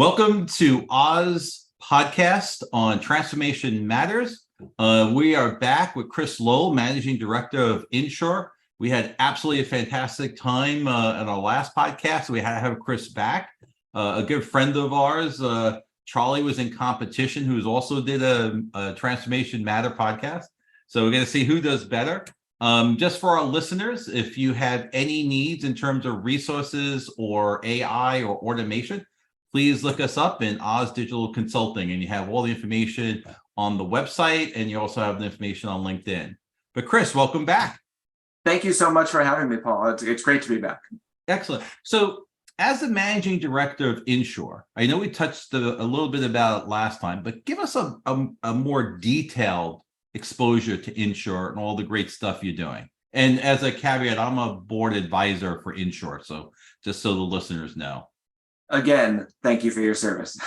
Welcome to Oz podcast on Transformation Matters. We are back with Chris Lowell, Managing Director of InnSure. We had absolutely a fantastic time at our last podcast. We had to have Chris back. A good friend of ours, Charlie, was in competition, who also did a Transformation Matter podcast. So we're going to see who does better. Just for our listeners, if you have any needs in terms of resources or AI or automation, please look us up in Oz Digital Consulting, and you have all the information on the website, and you also have the information on LinkedIn. But Chris, welcome back. Thank you so much for having me, Paul. It's great to be back. Excellent. So as the managing director of InnSure, I know we touched a little bit about it last time, but give us a more detailed exposure to InnSure and all the great stuff you're doing. And as a caveat, I'm a board advisor for InnSure, so just so the listeners know. Again, thank you for your service.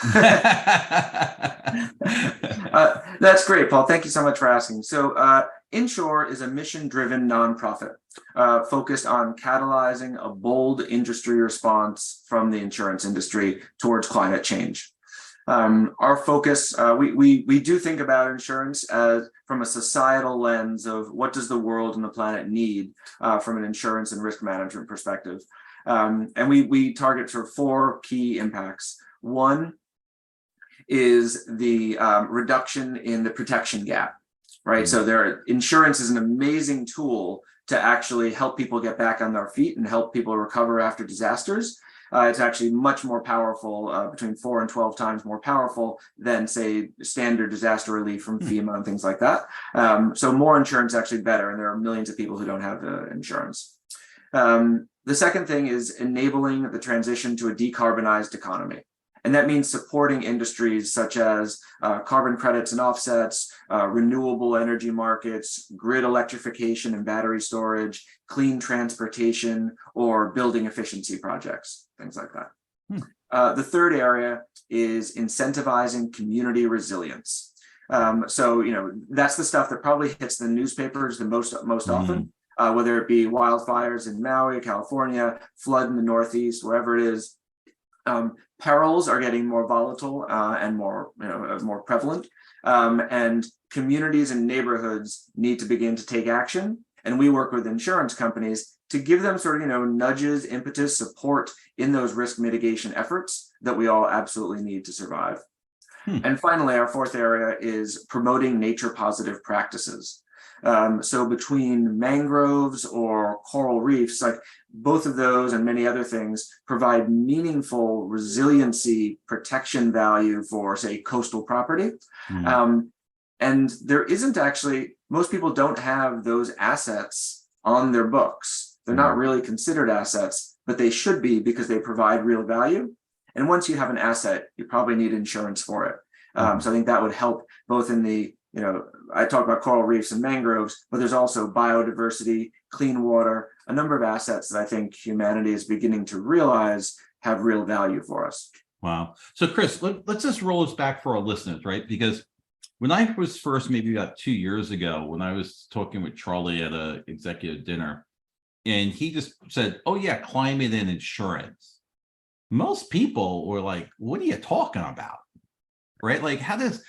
That's great, Paul. Thank you so much for asking. So InnSure is a mission-driven nonprofit focused on catalyzing a bold industry response from the insurance industry towards climate change. Our focus, we do think about insurance as from a societal lens of what does the world and the planet need from an insurance and risk management perspective. And we target sort of four key impacts. One is the reduction in the protection gap, right? So insurance is an amazing tool to actually help people get back on their feet and help people recover after disasters. It's actually much more powerful, between 4 and 12 times more powerful than, say, standard disaster relief from FEMA and things like that. So more insurance actually better, and there are millions of people who don't have insurance. The second thing is enabling the transition to a decarbonized economy. And that means supporting industries such as carbon credits and offsets, renewable energy markets, grid electrification and battery storage, clean transportation, or building efficiency projects, things like that. The third area is incentivizing community resilience. So, that's the stuff that probably hits the newspapers the most often. Whether it be wildfires in Maui, California, flood in the Northeast, wherever it is. Perils are getting more volatile and more prevalent, and communities and neighborhoods need to begin to take action. And we work with insurance companies to give them sort of nudges, impetus, support in those risk mitigation efforts that we all absolutely need to survive. And finally, our fourth area is promoting nature positive practices. So between mangroves or coral reefs, like both of those and many other things provide meaningful resiliency protection value for, say, coastal property. And there isn't actually, most people don't have those assets on their books. They're not really considered assets, but they should be because they provide real value. And once you have an asset, you probably need insurance for it. So I think that would help both in the I talk about coral reefs and mangroves, but there's also biodiversity, clean water, a number of assets that I think humanity is beginning to realize have real value for us. Wow. So Chris, let's just roll this back for our listeners, right? Because when I was first, maybe about 2 years ago, when I was talking with Charlie at an executive dinner, and he just said, oh yeah, climate and insurance. Most people were like, what are you talking about? Right? Like how does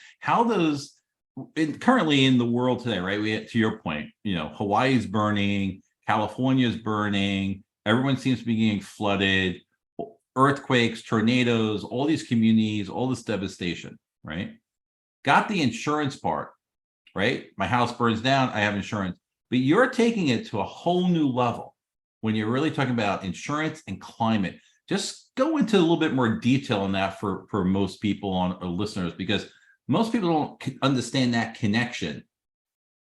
currently in the world today, right? To your point, Hawaii's burning, California's burning, everyone seems to be getting flooded, earthquakes, tornadoes, all these communities, all this devastation, right? Got the insurance part, right? My house burns down, I have insurance, but you're taking it to a whole new level when you're really talking about insurance and climate. Just go into a little bit more detail on that for most people or listeners, because most people don't understand that connection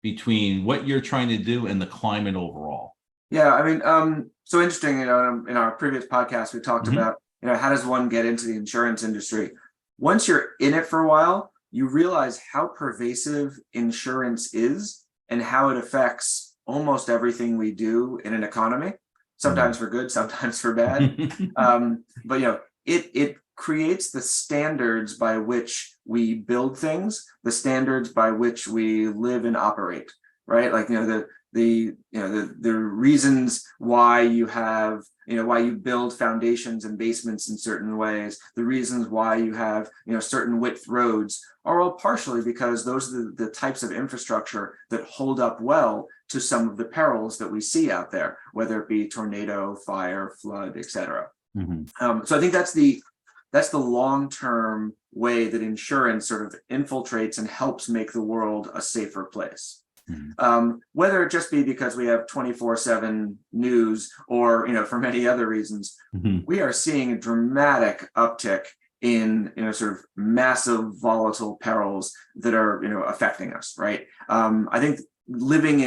between what you're trying to do and the climate overall. Yeah, I mean, so interesting. In our previous podcast, we talked about how does one get into the insurance industry. Once you're in it for a while, you realize how pervasive insurance is and how it affects almost everything we do in an economy. Sometimes for good, sometimes for bad. But it creates the standards by which we build things, the standards by which we live and operate. right? Like, the reasons why you have, why you build foundations and basements in certain ways, the reasons why you have, certain width roads are all partially because those are the types of infrastructure that hold up well to some of the perils that we see out there, whether it be tornado, fire, flood, etc. So I think that's the long-term way that insurance sort of infiltrates and helps make the world a safer place. Whether it just be because we have 24/7 news or, for many other reasons, we are seeing a dramatic uptick in, sort of massive volatile perils that are, affecting us, right? I think living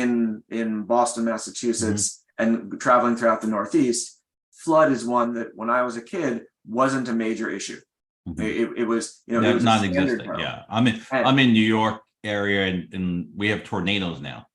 in Boston, Massachusetts, and traveling throughout the Northeast, flood is one that when I was a kid wasn't a major issue. It was, it was non-existent. Yeah, I'm in New York area, and we have tornadoes now.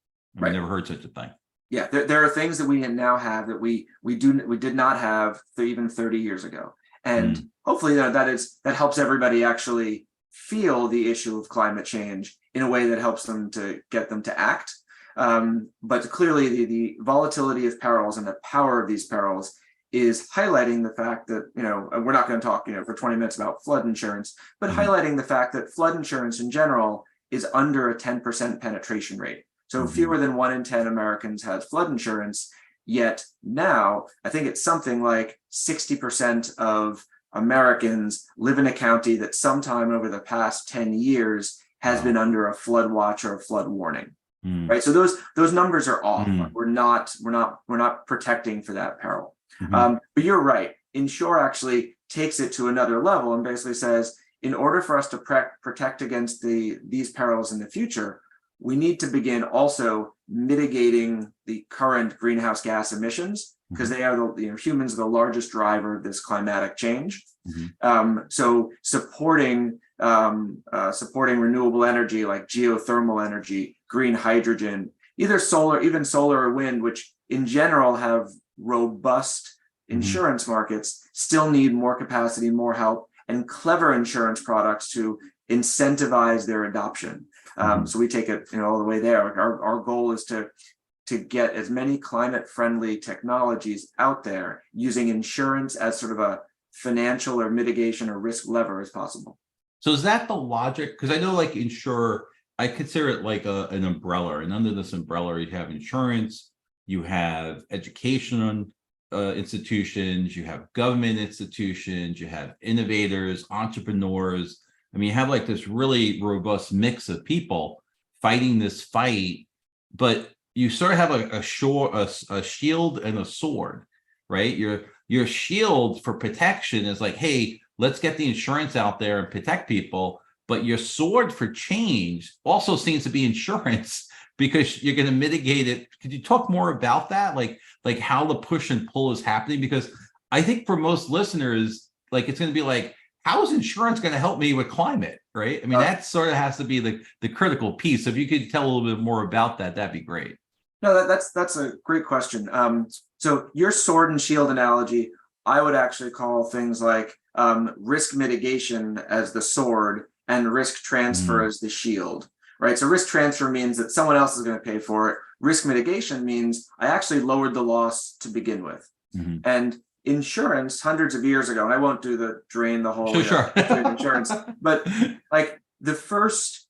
I've never heard such a thing. Yeah, there are things that we now have that we did not have even 30 years ago, and hopefully that helps everybody actually feel the issue of climate change in a way that helps them to get them to act. But clearly, the volatility of perils and the power of these perils is highlighting the fact that, we're not going to talk, for 20 minutes about flood insurance, but highlighting the fact that flood insurance in general is under a 10% penetration rate. So fewer than 1 in 10 Americans has flood insurance, yet now I think it's something like 60% of Americans live in a county that sometime over the past 10 years has been under a flood watch or a flood warning. Right. So those numbers are off. We're not protecting for that peril. But you're right. InnSure actually takes it to another level and basically says, in order for us to protect against these perils in the future, we need to begin also mitigating the current greenhouse gas emissions, because they are humans are the largest driver of this climatic change. So supporting renewable energy like geothermal energy, green hydrogen, even solar or wind, which in general have robust insurance markets, still need more capacity, more help, and clever insurance products to incentivize their adoption. So we take it all the way there. Our goal is to get as many climate-friendly technologies out there using insurance as sort of a financial or mitigation or risk lever as possible. So is that the logic? Because I know, like, InnSure, I consider it like an umbrella, and under this umbrella you have insurance, you have education institutions, you have government institutions, you have innovators, entrepreneurs. I mean, you have like this really robust mix of people fighting this fight, but you sort of have a shield and a sword, right? Your shield for protection is like, hey, let's get the insurance out there and protect people. But your sword for change also seems to be insurance, because you're going to mitigate it. Could you talk more about that? Like how the push and pull is happening? Because I think for most listeners, like, it's going to be like, how is insurance going to help me with climate, right? I mean, that sort of has to be the critical piece. So if you could tell a little bit more about that, that'd be great. No, that's a great question. So your sword and shield analogy, I would actually call things like risk mitigation as the sword and risk transfer as the shield, right? So risk transfer means that someone else is going to pay for it. Risk mitigation means I actually lowered the loss to begin with. And insurance hundreds of years ago, and I won't do the insurance, but like the first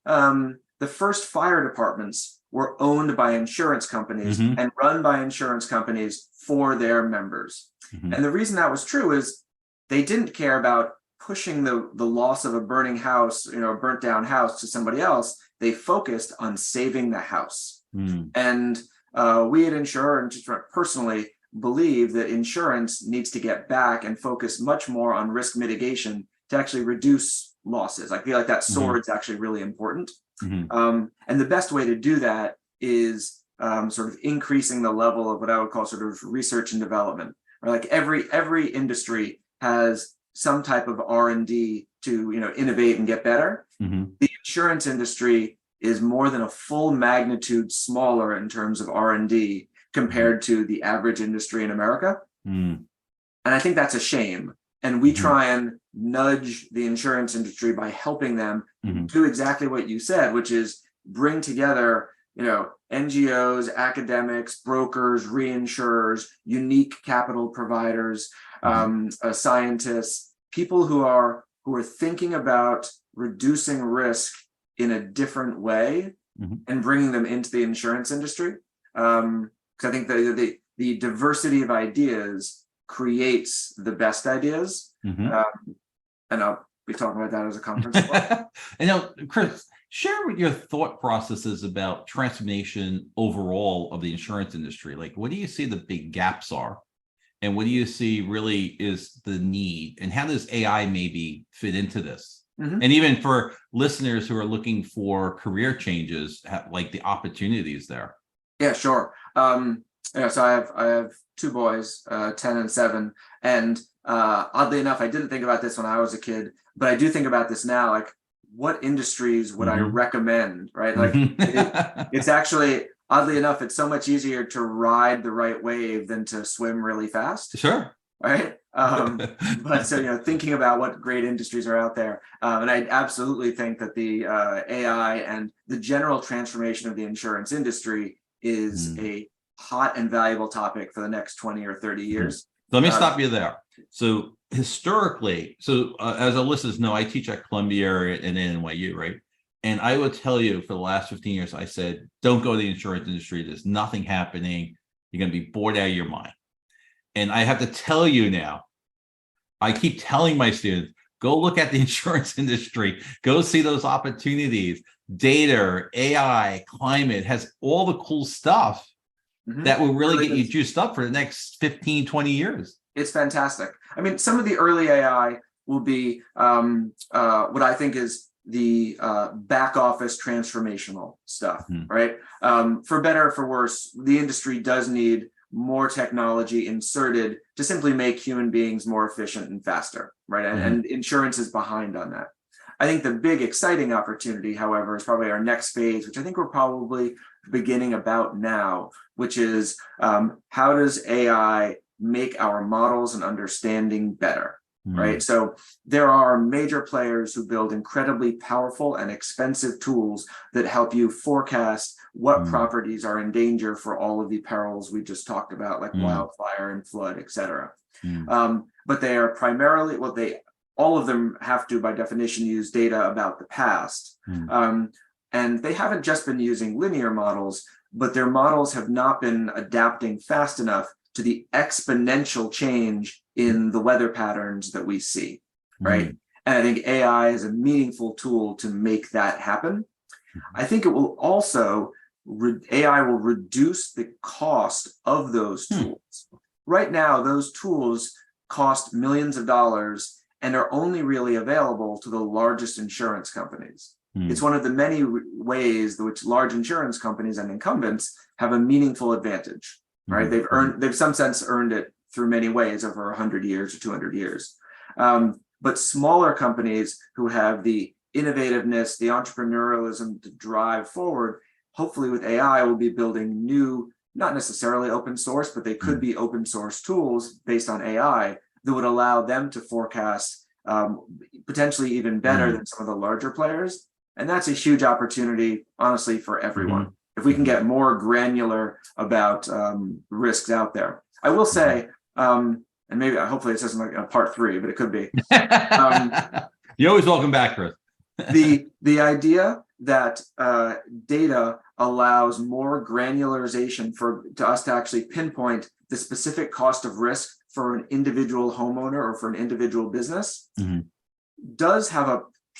fire departments were owned by insurance companies and run by insurance companies for their members. And the reason that was true is they didn't care about pushing the loss of a burning house, a burnt down house to somebody else. They focused on saving the house. And we at InnSure, and just personally, believe that insurance needs to get back and focus much more on risk mitigation to actually reduce losses. I feel like that sword's actually really important. And the best way to do that is sort of increasing the level of what I would call sort of research and development. Or like every industry has some type of R&D to innovate and get better. The insurance industry is more than a full magnitude smaller in terms of R&D compared to the average industry in America. And I think that's a shame. And we try and nudge the insurance industry by helping them do exactly what you said, which is bring together, NGOs, academics, brokers, reinsurers, unique capital providers, scientists, people who are thinking about reducing risk in a different way and bringing them into the insurance industry. Because I think the diversity of ideas creates the best ideas. And I'll be talking about that as a conference. And now, Chris, share with your thought processes about transformation overall of the insurance industry. Like, what do you see the big gaps are? And what do you see really is the need? And how does AI maybe fit into this? And even for listeners who are looking for career changes, like the opportunities there. Yeah, sure. So I have two boys, 10 and 7. And oddly enough, I didn't think about this when I was a kid, but I do think about this now. Like, what industries would I recommend, right? Like, it's actually, oddly enough, it's so much easier to ride the right wave than to swim really fast. Sure. Right. But so, thinking about what great industries are out there. And I absolutely think that the AI and the general transformation of the insurance industry is a hot and valuable topic for the next 20 or 30 years. Let me stop you there. So historically, as our listeners know, I teach at Columbia and NYU, right? And I will tell you, for the last 15 years, I said, don't go to the insurance industry. There's nothing happening. You're going to be bored out of your mind. And I have to tell you now, I keep telling my students, go look at the insurance industry, go see those opportunities. Data, AI, climate has all the cool stuff that will really get you juiced up for the next 15, 20 years. It's fantastic. I mean, some of the early AI will be what I think is the back office transformational stuff, right? For better or for worse, the industry does need more technology inserted to simply make human beings more efficient and faster, right? And insurance is behind on that. I think the big exciting opportunity, however, is probably our next phase, which I think we're probably beginning about now, which is how does AI make our models and understanding better, right? So there are major players who build incredibly powerful and expensive tools that help you forecast what properties are in danger for all of the perils we just talked about, like wildfire and flood, et cetera. But they are primarily, all of them have to, by definition, use data about the past. And they haven't just been using linear models, but their models have not been adapting fast enough to the exponential change in the weather patterns that we see, right? And I think AI is a meaningful tool to make that happen. I think it will also, AI will reduce the cost of those tools. Right now, those tools cost millions of dollars and are only really available to the largest insurance companies. It's one of the many ways in which large insurance companies and incumbents have a meaningful advantage, right? They've in some sense earned it through many ways over 100 years or 200 years. But smaller companies who have the innovativeness, the entrepreneurialism to drive forward, hopefully with AI, will be building new, not necessarily open source, but they could be open source tools based on AI that would allow them to forecast potentially even better than some of the larger players. And that's a huge opportunity, honestly, for everyone. If we can get more granular about risks out there. I will say, and maybe hopefully this isn't like a part 3, but it could be. You're always welcome back, Chris. the idea that data allows more granularization to us to actually pinpoint the specific cost of risk for an individual homeowner or for an individual business does have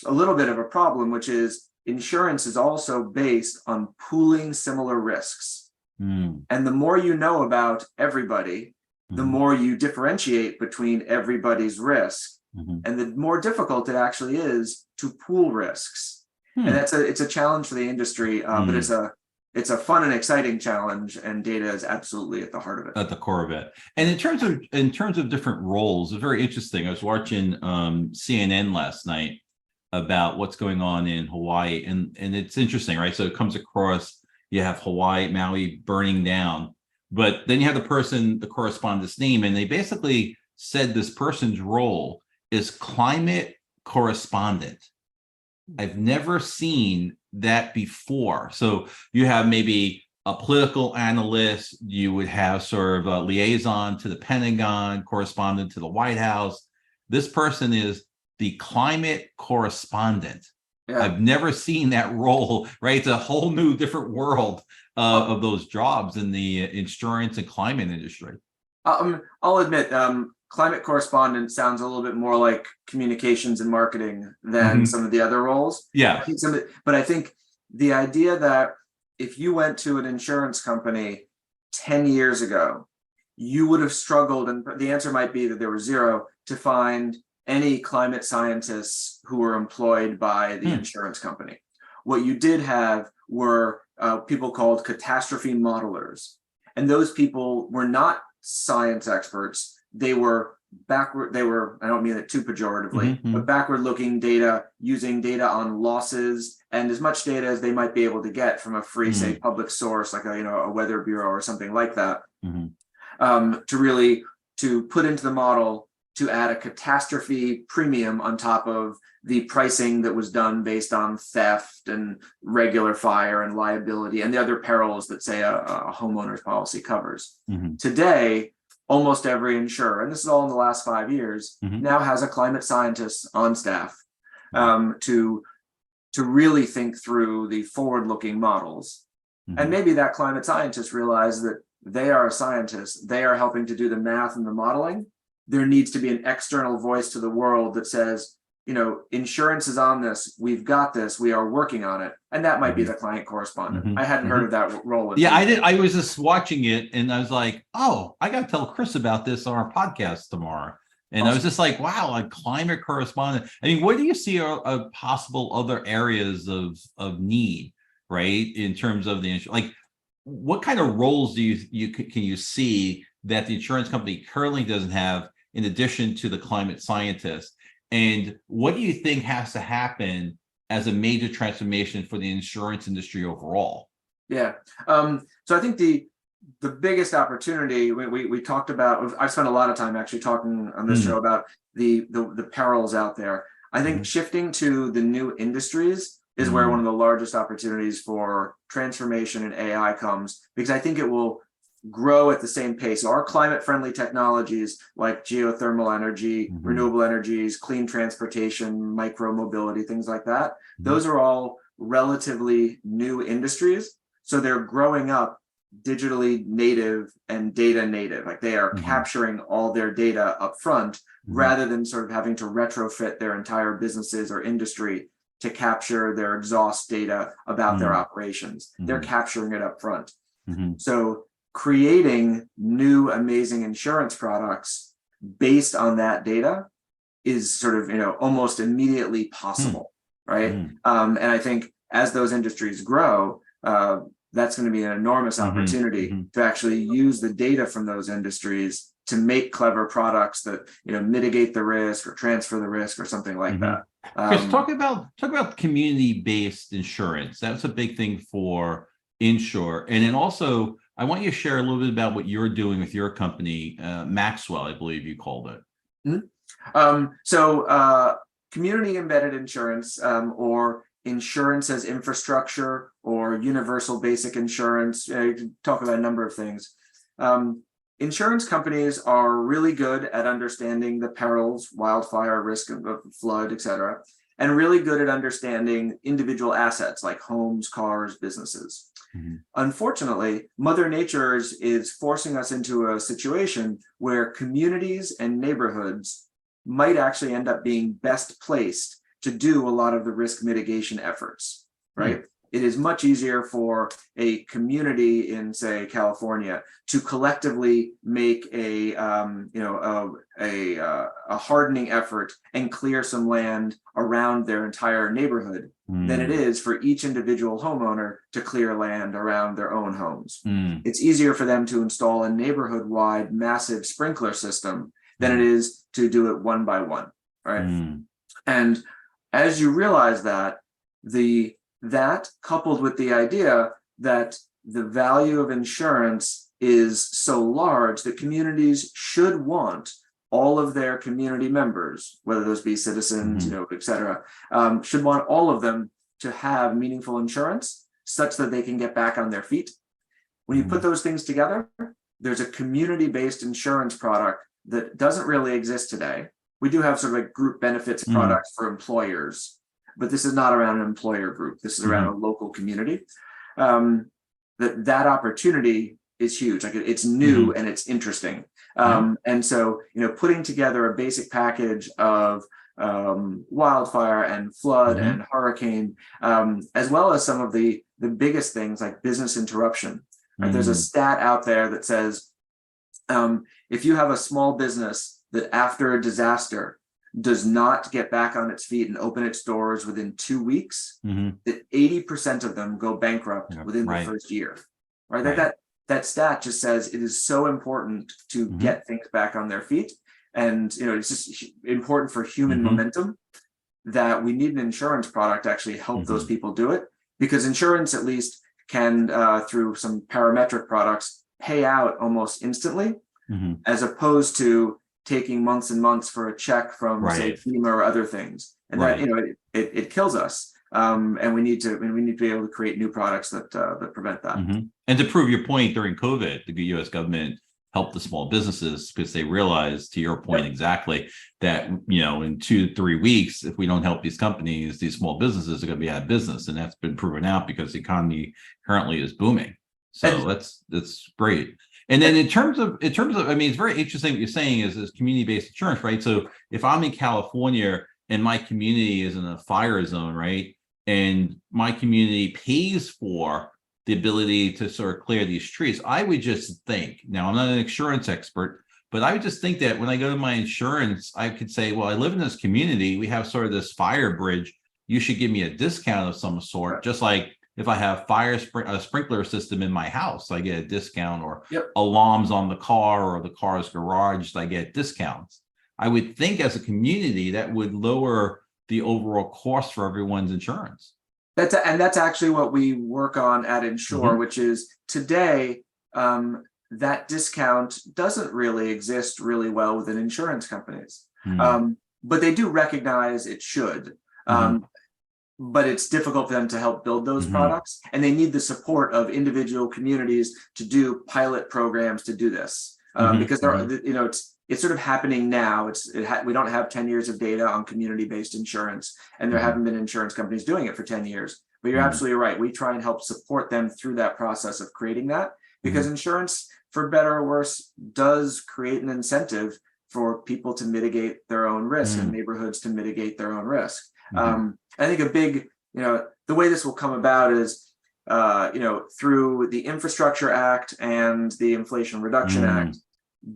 a little bit of a problem, which is insurance is also based on pooling similar risks. And the more you know about everybody, the more you differentiate between everybody's risk, and the more difficult it actually is to pool risks. And it's a challenge for the industry, but it's a fun and exciting challenge, and data is absolutely at the heart of it. At the core of it. And in terms of different roles, it's very interesting. I was watching CNN last night about what's going on in Hawaii, and it's interesting, right? So it comes across, you have Hawaii, Maui burning down, but then you have the correspondent's name, and they basically said this person's role is climate correspondent. I've never seen that before. So you have maybe a political analyst, you would have sort of a liaison to the Pentagon, correspondent to the White House. This person is the climate correspondent. Yeah. I've never seen that role, right? It's a whole new different world of those jobs in the insurance and climate industry. I'll admit, climate correspondent sounds a little bit more like communications and marketing than some of the other roles. Yeah. But I think the idea that if you went to an insurance company 10 years ago, you would have struggled, and the answer might be that there were zero, to find any climate scientists who were employed by the insurance company. What you did have were people called catastrophe modelers. And those people were not science experts. They were backward, I don't mean it too pejoratively, but backward looking data, using data on losses and as much data as they might be able to get from a free, say, public source, like a weather bureau or something like that, to put into the model to add a catastrophe premium on top of the pricing that was done based on theft and regular fire and liability and the other perils that, say, a homeowner's policy covers. Today, almost every insurer, and this is all in the last 5 years, now has a climate scientist on staff to really think through the forward-looking models. And maybe that climate scientist realized that they are a scientist, they are helping to do the math and the modeling. There needs to be an external voice to the world that says, insurance is on this, we've got this, we are working on it. And that might be the client correspondent. I hadn't heard of that role. Yeah, I did. I was just watching it and I was like, oh, I got to tell Chris about this on our podcast tomorrow. And I was just like, wow, a climate correspondent. I mean, what do you see are possible other areas of need, right? In terms of the insurance, like what kind of roles do can you see that the insurance company currently doesn't have in addition to the climate scientist? And what do you think has to happen as a major transformation for the insurance industry overall? Yeah. So I think the biggest opportunity we talked about, I've spent a lot of time actually talking on this show about the perils out there. I think shifting to the new industries is where one of the largest opportunities for transformation in AI comes, because I think it will grow at the same pace. So our climate-friendly technologies like geothermal energy, renewable energies, clean transportation, micro-mobility, things like that, those are all relatively new industries. So they're growing up digitally native and data native. Like they are capturing all their data up front rather than sort of having to retrofit their entire businesses or industry to capture their exhaust data about their operations. They're capturing it up front. So creating new amazing insurance products based on that data is sort of almost immediately possible, right? And I think as those industries grow, that's going to be an enormous opportunity to actually use the data from those industries to make clever products that mitigate the risk or transfer the risk or something like that. Chris, talk about community-based insurance. That's a big thing for InnSure, and then also I want you to share a little bit about what you're doing with your company, Maxwell, I believe you called it. So community embedded insurance, or insurance as infrastructure, or universal basic insurance. You can talk about a number of things. Insurance companies are really good at understanding the perils, wildfire risk of flood, et cetera, and really good at understanding individual assets like homes, cars, businesses. Unfortunately, Mother Nature is forcing us into a situation where communities and neighborhoods might actually end up being best placed to do a lot of the risk mitigation efforts, right? It is much easier for a community in, say, California to collectively make a hardening effort and clear some land around their entire neighborhood than it is for each individual homeowner to clear land around their own homes. It's easier for them to install a neighborhood-wide massive sprinkler system than it is to do it one by one, right? And as you realize that, that coupled with the idea that the value of insurance is so large that communities should want all of their community members, whether those be citizens, et cetera, should want all of them to have meaningful insurance such that they can get back on their feet. When you put those things together, there's a community-based insurance product that doesn't really exist today. We do have sort of a group benefits product for employers, but this is not around an employer group. This is around a local community. That opportunity is huge. Like it's new and it's interesting. And so, putting together a basic package of wildfire and flood and hurricane, as well as some of the biggest things like business interruption. Right? There's a stat out there that says if you have a small business that after a disaster does not get back on its feet and open its doors within 2 weeks, that 80% of them go bankrupt within the first year. Right? That stat just says it is so important to get things back on their feet. And it's just important for human momentum that we need an insurance product to actually help those people do it, because insurance at least can through some parametric products pay out almost instantly, as opposed to taking months and months for a check from say FEMA or other things, and that it kills us. And we need to be able to create new products that prevent that. And to prove your point, during COVID, the U.S. government helped the small businesses because they realized, to your point exactly, that in 2-3 weeks, if we don't help these companies, these small businesses are going to be out of business, and that's been proven out because the economy currently is booming. So that's great. And then in terms of, I mean, it's very interesting what you're saying is community-based insurance, right? So if I'm in California and my community is in a fire zone, right, and my community pays for the ability to sort of clear these trees, I would just think, now I'm not an insurance expert, but I would just think that when I go to my insurance, I could say, well, I live in this community, we have sort of this fire bridge, you should give me a discount of some sort, just like if I have a sprinkler system in my house, I get a discount, or alarms on the car or the car's garage, I get discounts. I would think as a community that would lower the overall cost for everyone's insurance. That's actually what we work on at InnSure, which is today, that discount doesn't really exist really well within insurance companies. But they do recognize it should. But it's difficult for them to help build those products, and they need the support of individual communities to do pilot programs to do this, because it's sort of happening now. We don't have 10 years of data on community-based insurance, and there haven't been insurance companies doing it for 10 years. But you're absolutely right. We try and help support them through that process of creating that, because insurance, for better or worse, does create an incentive for people to mitigate their own risk and neighborhoods to mitigate their own risk. I think a big, the way this will come about is, through the Infrastructure Act and the Inflation Reduction Act,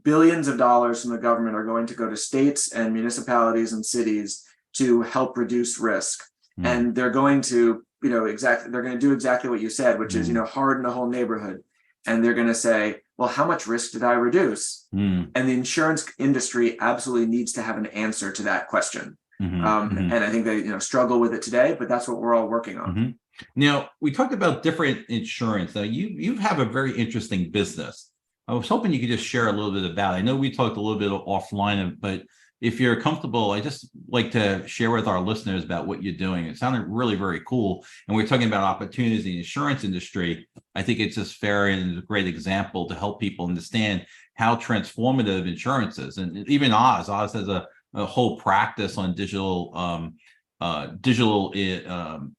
billions of dollars from the government are going to go to states and municipalities and cities to help reduce risk. And they're going to, they're going to do exactly what you said, which is, harden a whole neighborhood. And they're going to say, well, how much risk did I reduce? And the insurance industry absolutely needs to have an answer to that question. And I think they struggle with it today, but that's what we're all working on. Now, we talked about different insurance. Now, you have a very interesting business. I was hoping you could just share a little bit about it. I know we talked a little bit offline, but if you're comfortable, I just like to share with our listeners about what you're doing. It sounded really very cool. And we're talking about opportunities in the insurance industry. I think it's just fair and a great example to help people understand how transformative insurance is. And even Oz has a whole practice on digital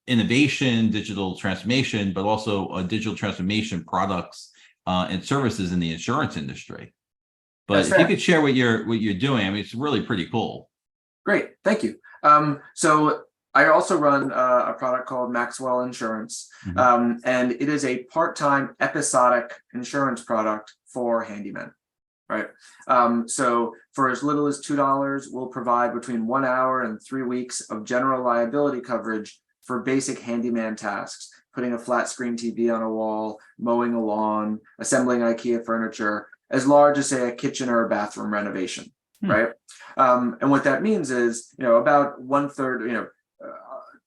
innovation, digital transformation, but also digital transformation products and services in the insurance industry. But if you could share what you're doing, I mean, it's really pretty cool. Great, thank you. So I also run a product called Maxwell Insurance, and it is a part-time episodic insurance product for handymen. Right. So for as little as $2, we'll provide between 1 hour and 3 weeks of general liability coverage for basic handyman tasks, putting a flat screen TV on a wall, mowing a lawn, assembling IKEA furniture, as large as, say, a kitchen or a bathroom renovation. Right. And what that means is, about 1/3,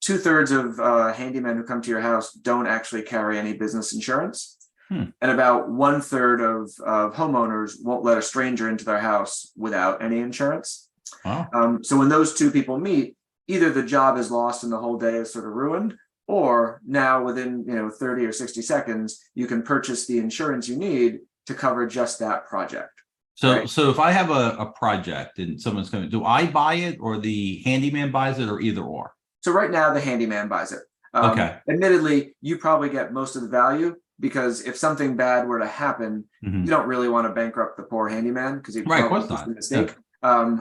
2/3 of handymen who come to your house don't actually carry any business insurance. And about 1/3 of homeowners won't let a stranger into their house without any insurance. Wow. So when those two people meet, either the job is lost and the whole day is sort of ruined, or now within 30 or 60 seconds, you can purchase the insurance you need to cover just that project. So, right? so if I have a project and someone's going to, do I buy it or the handyman buys it or either or? So right now the handyman buys it. Okay. Admittedly, you probably get most of the value because if something bad were to happen, Mhm. you don't really want to bankrupt the poor handyman because he Right, of probably course made a not. mistake.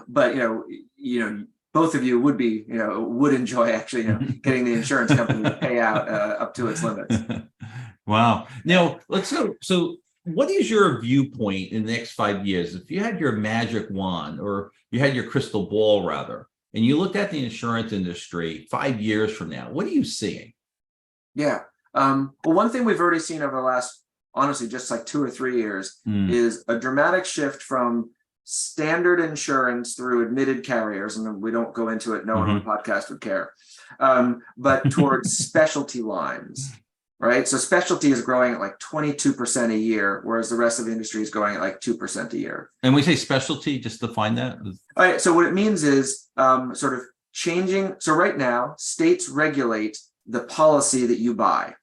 But both of you would enjoy actually getting the insurance company to pay out up to its limits. Wow. Now let's go. So what is your viewpoint in the next 5 years? If you had your magic wand or you had your crystal ball rather, and you looked at the insurance industry 5 years from now, what are you seeing? Yeah. Well, one thing we've already seen over the last, honestly, just like 2 or 3 years is a dramatic shift from standard insurance through admitted carriers, and we don't go into it. No one on the podcast would care. But towards specialty lines, right? So specialty is growing at like 22% a year, whereas the rest of the industry is growing at like 2% a year. And we say specialty, just define that. All right. So what it means is sort of changing. So right now, states regulate the policy that you buy.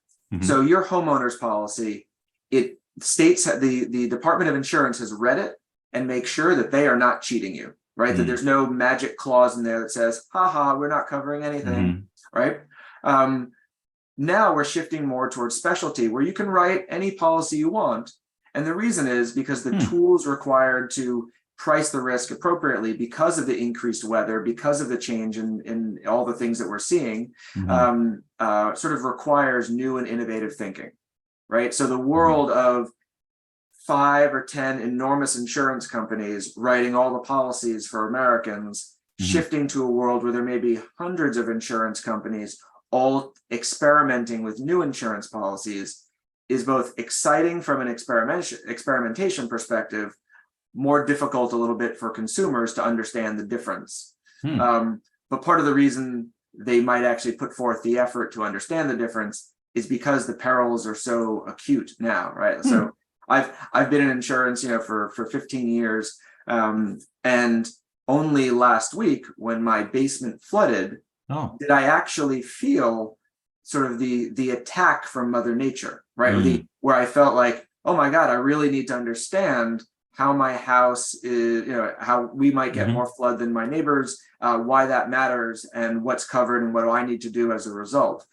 So your homeowner's policy, it states the Department of Insurance has read it and make sure that they are not cheating you, right? That there's no magic clause in there that says, haha, we're not covering anything, right? Now we're shifting more towards specialty where you can write any policy you want. And the reason is because the tools required to price the risk appropriately because of the increased weather, because of the change in all the things that we're seeing, sort of requires new and innovative thinking, right? So the world of 5 or 10 enormous insurance companies writing all the policies for Americans, shifting to a world where there may be hundreds of insurance companies all experimenting with new insurance policies is both exciting from an experimentation perspective, more difficult a little bit for consumers to understand the difference. But part of the reason they might actually put forth the effort to understand the difference is because the perils are so acute now, right? So I've been in insurance, for 15 years, and only last week when my basement flooded, did I actually feel sort of the attack from Mother Nature, right? Where I felt like, oh my God, I really need to understand how my house is, how we might get more flood than my neighbors, why that matters, and what's covered and what do I need to do as a result.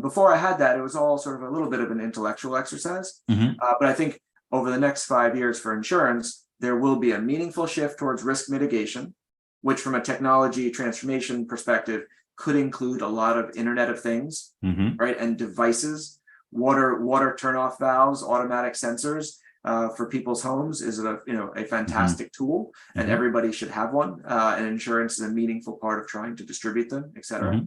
Before I had that, it was all sort of a little bit of an intellectual exercise. But I think over the next 5 years for insurance, there will be a meaningful shift towards risk mitigation, which from a technology transformation perspective could include a lot of Internet of Things, right? And devices, water turn-off valves, automatic sensors. For people's homes is a fantastic tool, and everybody should have one. And insurance is a meaningful part of trying to distribute them, et cetera.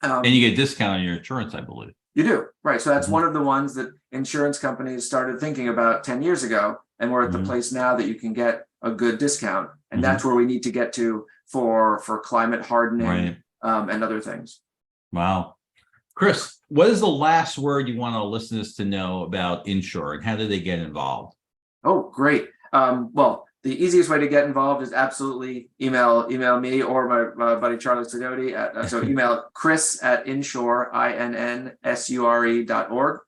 And you get a discount on your insurance, I believe. You do, right? So that's one of the ones that insurance companies started thinking about 10 years ago, and we're at the place now that you can get a good discount, and that's where we need to get to for climate hardening and other things. Wow. Chris, what is the last word you want our listeners to know about InnSure and how do they get involved? Oh, great. Well, the easiest way to get involved is absolutely email me or my buddy Charlie Sidoti. So email Chris at InnSure, INNSURE.org.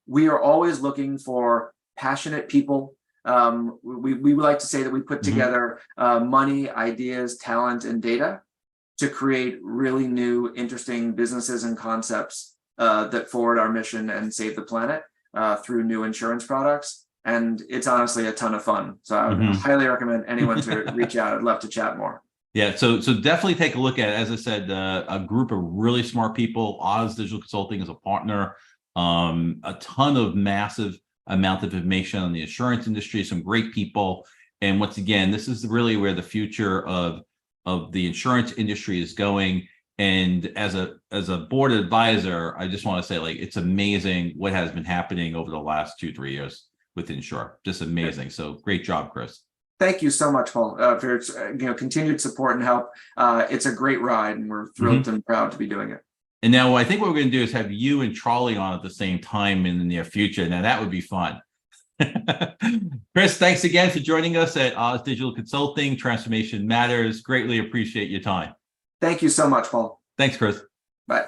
We are always looking for passionate people. We like to say that we put together money, ideas, talent, and data to create really new, interesting businesses and concepts that forward our mission and save the planet through new insurance products. And it's honestly a ton of fun. So I would highly recommend anyone to reach out. I'd love to chat more. Yeah, so definitely take a look at it. As I said, a group of really smart people. Oz Digital Consulting is a partner. A ton of massive amount of information on the insurance industry, some great people. And once again, this is really where the future of the insurance industry is going. And as a board advisor, I just want to say, like, it's amazing what has been happening over the last 2-3 years with InnSure. Just amazing. So great job, Chris. Thank you so much, Paul, for continued support and help. It's a great ride, and we're thrilled and proud to be doing it. And now I think what we're going to do is have you and Charlie on at the same time in the near future. Now that would be fun. Chris, thanks again for joining us at Oz Digital Consulting. Transformation Matters. Greatly appreciate your time. Thank you so much, Paul. Thanks, Chris. Bye.